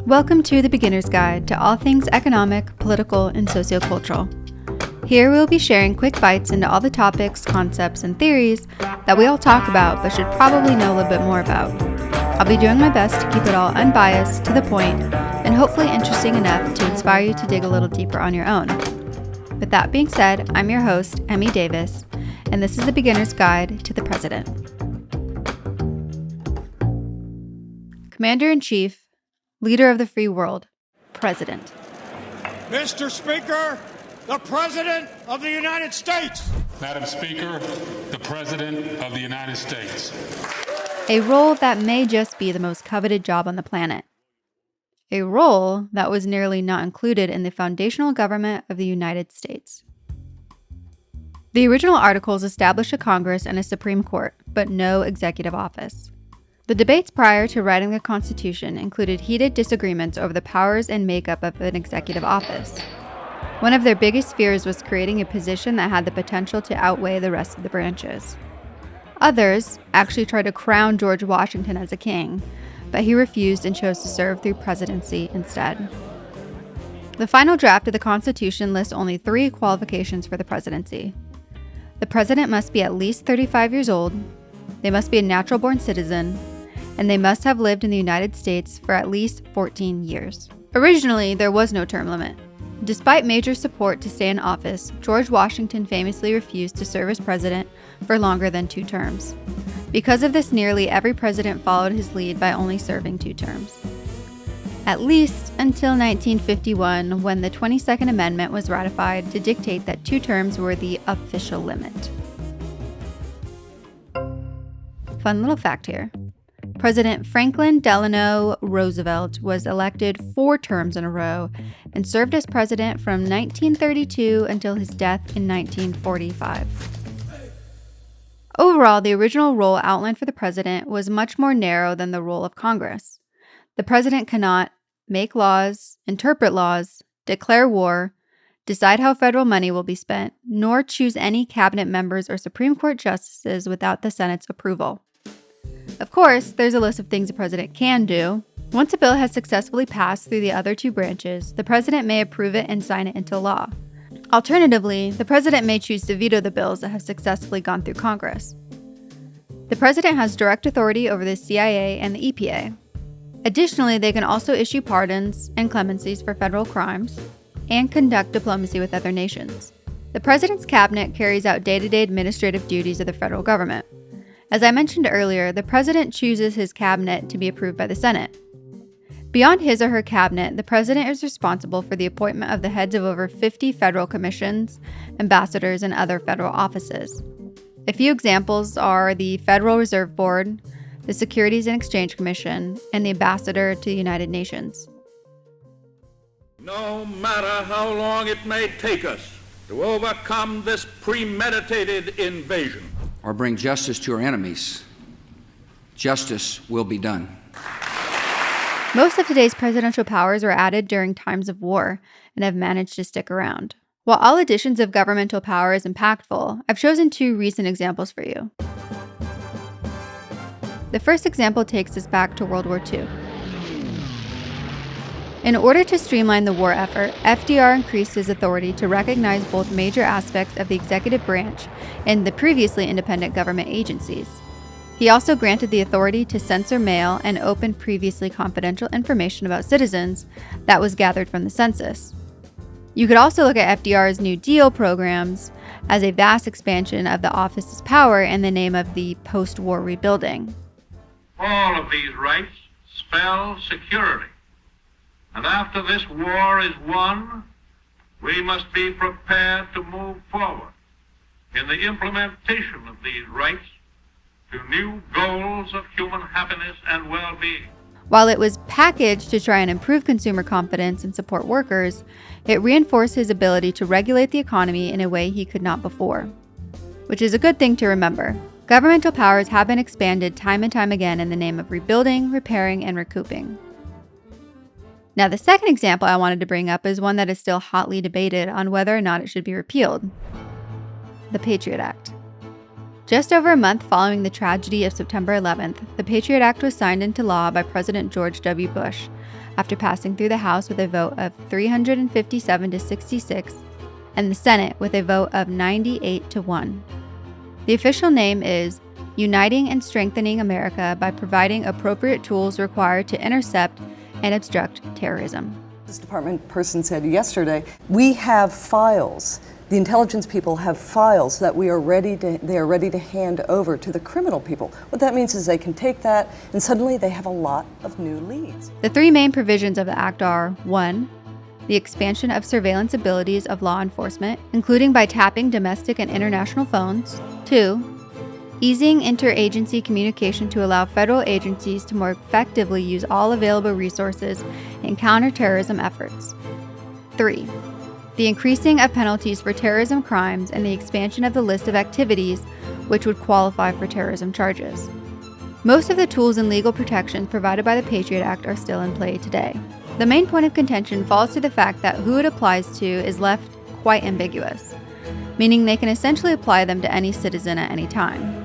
Welcome to the Beginner's Guide to all things economic, political, and sociocultural. Here we will be sharing quick bites into all the topics, concepts, and theories that we all talk about but should probably know a little bit more about. I'll be doing my best to keep it all unbiased, to the point, and hopefully interesting enough to inspire you to dig a little deeper on your own. With that being said, I'm your host, Emmy Davis, and this is the Beginner's Guide to the President. Commander-in-Chief, Leader of the Free World, President. Mr. Speaker, the President of the United States. Madam Speaker, the President of the United States. A role that may just be the most coveted job on the planet. A role that was nearly not included in the foundational government of the United States. The original articles established a Congress and a Supreme Court, but no executive office. The debates prior to writing the Constitution included heated disagreements over the powers and makeup of an executive office. One of their biggest fears was creating a position that had the potential to outweigh the rest of the branches. Others actually tried to crown George Washington as a king, but he refused and chose to serve through presidency instead. The final draft of the Constitution lists only 3 qualifications for the presidency. The president must be at least 35 years old, they must be a natural-born citizen, and they must have lived in the United States for at least 14 years. Originally, there was no term limit. Despite major support to stay in office, George Washington famously refused to serve as president for longer than 2 terms. Because of this, nearly every president followed his lead by only serving 2 terms. At least until 1951, when the 22nd Amendment was ratified to dictate that 2 terms were the official limit. Fun little fact here. President Franklin Delano Roosevelt was elected 4 terms in a row and served as president from 1932 until his death in 1945. Overall, the original role outlined for the president was much more narrow than the role of Congress. The president cannot make laws, interpret laws, declare war, decide how federal money will be spent, nor choose any cabinet members or Supreme Court justices without the Senate's approval. Of course, there's a list of things the president can do. Once a bill has successfully passed through the other 2 branches, the president may approve it and sign it into law. Alternatively, the president may choose to veto the bills that have successfully gone through Congress. The president has direct authority over the CIA and the EPA. Additionally, they can also issue pardons and clemencies for federal crimes and conduct diplomacy with other nations. The president's cabinet carries out day-to-day administrative duties of the federal government. As I mentioned earlier, the president chooses his cabinet to be approved by the Senate. Beyond his or her cabinet, the president is responsible for the appointment of the heads of over 50 federal commissions, ambassadors, and other federal offices. A few examples are the Federal Reserve Board, the Securities and Exchange Commission, and the Ambassador to the United Nations. No matter how long it may take us to overcome this premeditated invasion, or bring justice to our enemies, justice will be done. Most of today's presidential powers were added during times of war and have managed to stick around. While all additions of governmental power is impactful, I've chosen 2 recent examples for you. The first example takes us back to World War II. In order to streamline the war effort, FDR increased his authority to recognize both major aspects of the executive branch and the previously independent government agencies. He also granted the authority to censor mail and open previously confidential information about citizens that was gathered from the census. You could also look at FDR's New Deal programs as a vast expansion of the office's power in the name of the post-war rebuilding. All of these rights spell security. And after this war is won, we must be prepared to move forward in the implementation of these rights to new goals of human happiness and well-being. While it was packaged to try and improve consumer confidence and support workers, it reinforced his ability to regulate the economy in a way he could not before. Which is a good thing to remember. Governmental powers have been expanded time and time again in the name of rebuilding, repairing, and recouping. Now, the second example I wanted to bring up is one that is still hotly debated on whether or not it should be repealed. The Patriot Act. Just over a month following the tragedy of September 11th, the Patriot Act was signed into law by President George W. Bush after passing through the House with a vote of 357 to 66 and the Senate with a vote of 98 to 1. The official name is Uniting and Strengthening America by Providing Appropriate Tools Required to Intercept and Obstruct Terrorism. This department person said yesterday, we have files. The intelligence people have files that they are ready to hand over to the criminal people. What that means is they can take that and suddenly they have a lot of new leads. The three main provisions of the Act are 1. The expansion of surveillance abilities of law enforcement, including by tapping domestic and international phones. 2. Easing interagency communication to allow federal agencies to more effectively use all available resources in counterterrorism efforts. 3. The increasing of penalties for terrorism crimes and the expansion of the list of activities which would qualify for terrorism charges. Most of the tools and legal protections provided by the Patriot Act are still in play today. The main point of contention falls to the fact that who it applies to is left quite ambiguous, meaning they can essentially apply them to any citizen at any time.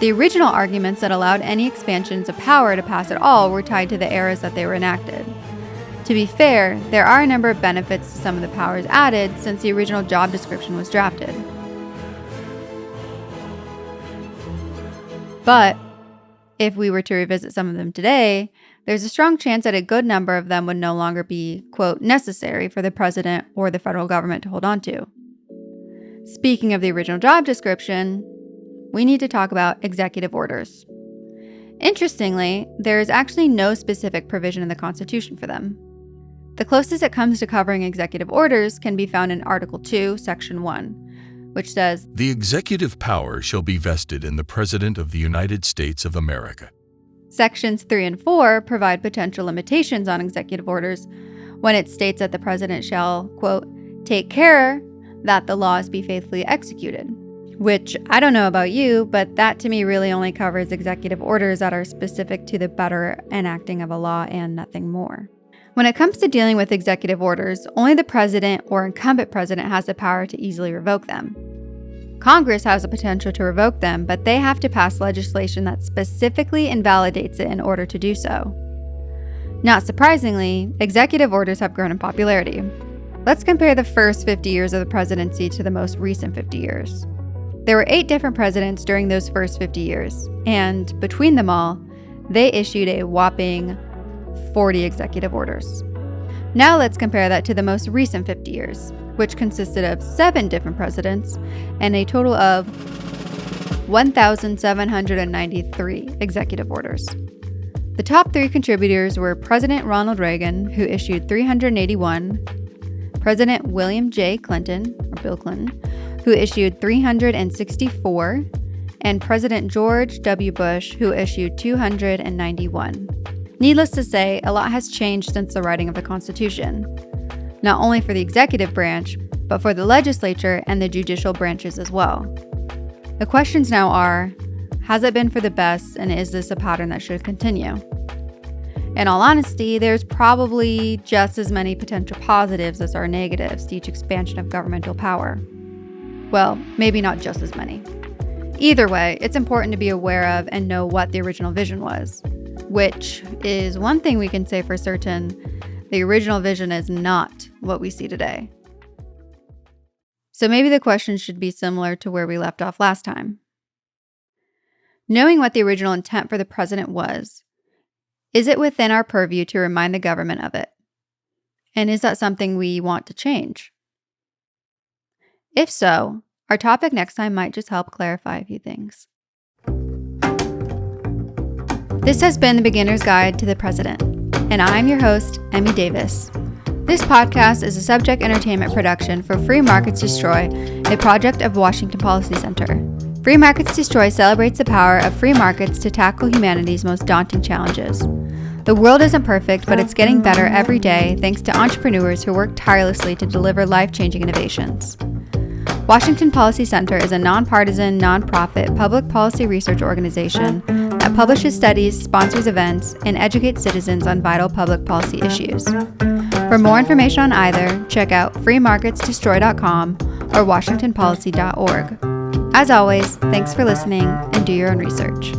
The original arguments that allowed any expansions of power to pass at all were tied to the eras that they were enacted. To be fair, there are a number of benefits to some of the powers added since the original job description was drafted. But if we were to revisit some of them today, there's a strong chance that a good number of them would no longer be, quote, necessary for the president or the federal government to hold on to. Speaking of the original job description, we need to talk about executive orders. Interestingly, there is actually no specific provision in the Constitution for them. The closest it comes to covering executive orders can be found in Article 2, Section 1, which says, "The executive power shall be vested in the President of the United States of America." Sections 3 and 4 provide potential limitations on executive orders when it states that the president shall, quote, take care that the laws be faithfully executed. Which, I don't know about you, but that to me really only covers executive orders that are specific to the better enacting of a law and nothing more. When it comes to dealing with executive orders, only the president or incumbent president has the power to easily revoke them. Congress has the potential to revoke them, but they have to pass legislation that specifically invalidates it in order to do so. Not surprisingly, executive orders have grown in popularity. Let's compare the first 50 years of the presidency to the most recent 50 years. There were 8 different presidents during those first 50 years, and between them all, they issued a whopping 40 executive orders. Now let's compare that to the most recent 50 years, which consisted of 7 different presidents and a total of 1,793 executive orders. The top 3 contributors were President Ronald Reagan, who issued 381, President William J. Clinton, or Bill Clinton, who issued 364, and President George W. Bush, who issued 291. Needless to say, a lot has changed since the writing of the Constitution, not only for the executive branch, but for the legislature and the judicial branches as well. The questions now are, has it been for the best, and is this a pattern that should continue? In all honesty, there's probably just as many potential positives as are negatives to each expansion of governmental power. Well, maybe not just as many. Either way, it's important to be aware of and know what the original vision was, which is one thing we can say for certain: the original vision is not what we see today. So maybe the question should be similar to where we left off last time. Knowing what the original intent for the president was, is it within our purview to remind the government of it? And is that something we want to change? If so, our topic next time might just help clarify a few things. This has been the Beginner's Guide to the President, and I'm your host, Emmy Davis. This podcast is a Subject Entertainment production for Free Markets Destroy, a project of Washington Policy Center. Free Markets Destroy celebrates the power of free markets to tackle humanity's most daunting challenges. The world isn't perfect, but it's getting better every day thanks to entrepreneurs who work tirelessly to deliver life-changing innovations. Washington Policy Center is a non-partisan, non-profit public policy research organization that publishes studies, sponsors events, and educates citizens on vital public policy issues. For more information on either, check out freemarketsdestroy.com or washingtonpolicy.org. As always, thanks for listening and do your own research.